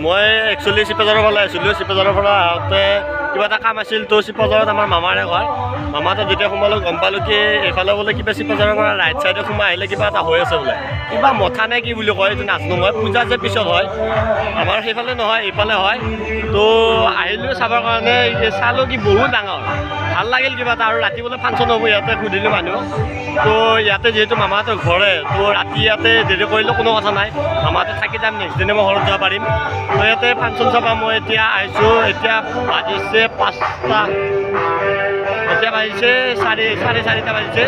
মই একচুৱেলি চিপাঝাৰৰ ফালে আছিলোঁ। চিপাঝাৰৰ পৰা আহোঁতে কিবা এটা কাম আছিল, তো চিপাঝাৰত আমাৰ মামাৰে ঘৰ। মামাহঁতে যেতিয়া সোমালোঁ গম পালোঁ কি এইফালে বোলে কিবা চিপাঝাৰৰ পৰা ৰাইট চাইডে সোমাই আহিলে কিবা এটা হৈ আছে বোলে, কিবা মথা নে কি বুলি কয়, এইটো নাজানো মই। পূজা যে পিছত হয়, আমাৰ সেইফালে নহয় এইফালে হয়। তো আহিলোঁ চাবৰ কাৰণে, চালোঁ কি বহুত ডাঙৰ, ভাল লাগিল কিবা এটা। আৰু ৰাতি বোলে ফাংচন হ'ব ইয়াতে, সুধিলোঁ মানুহ। তো ইয়াতে যিহেতু মামাহঁতৰ ঘৰে, তো ৰাতি ইয়াতে দেৰি কৰিলেও কোনো কথা নাই, মামাহঁতে থাকি যাম, নেক্সট দিনে মই ঘৰত যাব পাৰিম। তো ইয়াতে ফাংচন চাবা মই এতিয়া আহিছোঁ। এতিয়া বাজিছে 5টা, এতিয়া বাজিছে চাৰে 4:30 বাজিছে।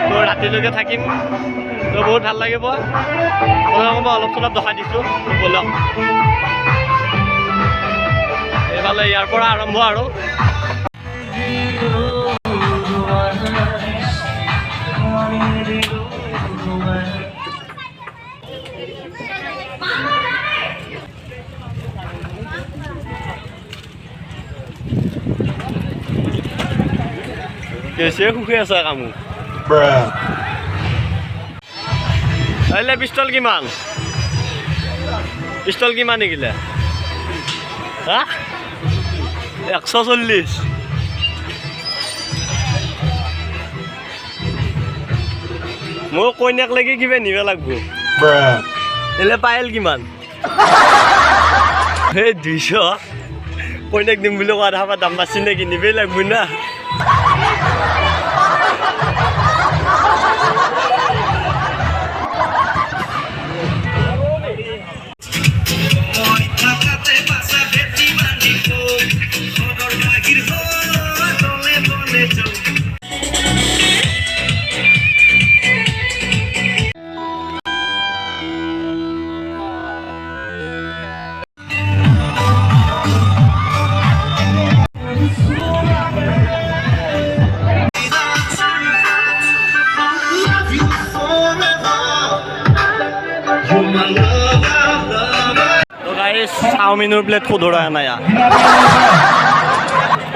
তো ৰাতিলৈকে থাকিম, তো বহুত ভাল লাগিব। আপোনালোকক মই অলপ চলপ দেখাই দিছোঁ, বলক। এইফালে ইয়াৰ পৰা আৰম্ভ আৰু কেছে সুখে আছে কামো। আহিলে পিষ্টল কিমান? পিষ্টল কিমান নিকিলে? হা 140। মোৰ কইনাক লাগি কিবা নিব লাগিব। এলে পায়েল কিমান? এই 200। কইনাক দিম বুলি কোৱা দেখা দাম বাচি নেকি, নিবেই লাগিব না। চাওমিনৰ প্লেট খুদৰা নাই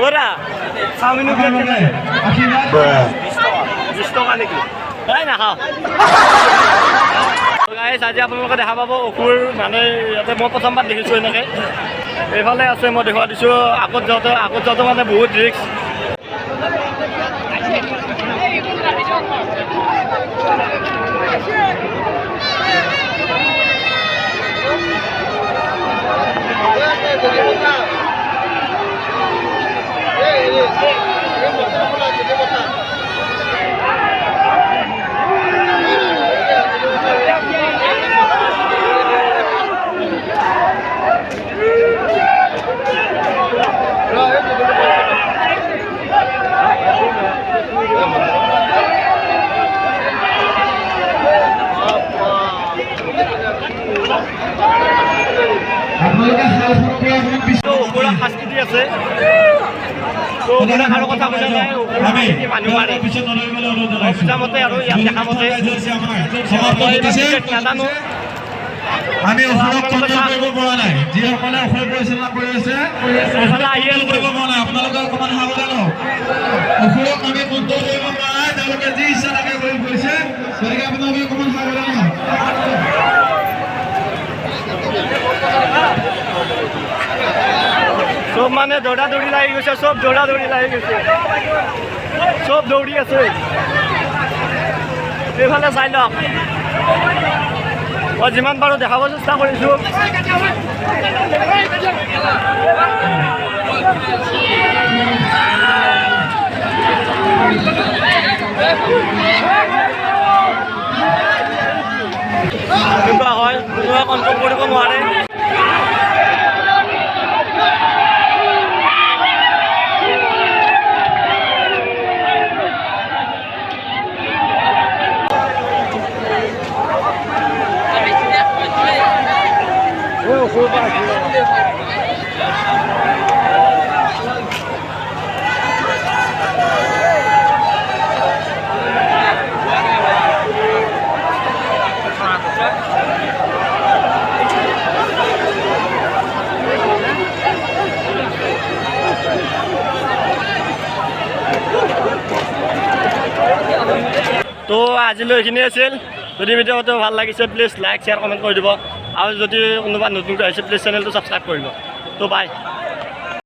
ওৰা। চাওমিনৰ প্লেট 20 টকা নেকি? এই নাখাওঁ। আজি আপোনালোকে দেখা পাব অসুৰ, মানে ইয়াতে মই প্ৰথমবাৰ দেখিছোঁ এনেকৈ। এইফালে আছে, মই দেখুৱাই দিছোঁ। আগত যাওঁতে মানে বহুত ৰিক্স। শাস্তি আছে, আৰু কথা বুজা নাই। মানুহ মাৰে বুজা মতে আৰু ইয়াত দেখা মতে নাজানো। আমি অসুৰক কণ্ট্ৰল কৰিব পৰা নাই। যিসকলে অসুৰ পৰিচালনা কৰি আছে কৰিব পৰা নাই। আপোনালোকে অকণমান সাৱধান হওক। অসুৰক আমি কণ্ট্ৰল কৰিব পৰা নাই, তেওঁলোকে যি ইচ্ছা তাকে কৰি ফুৰিছে। গতিকে আপোনালোকে অকণমান সাৱধান হওক। চব মানে দৌৰা দৌৰি লাগি গৈছে, চব দৌৰা দৌৰি লাগি গৈছে, চব দৌৰি আছে। এইফালে চাই লওক, মই যিমান পাৰোঁ দেখাব চেষ্টা কৰিছোঁ। এনেকুৱা হয়, কোনোৱে কণ্ট্ৰল কৰিব নোৱাৰে। তো আজিলৈ এইখিনিয়ে আছিল। যদি ভিডিঅ'টো ভাল লাগিছে প্লিজ লাইক শ্বেয়াৰ কমেণ্ট কৰি দিব। আৰু যদি কোনোবা নতুনকৈ আহিছে প্লিজ চেনেলটো ছাবস্ক্ৰাইব কৰিব ত' বাই।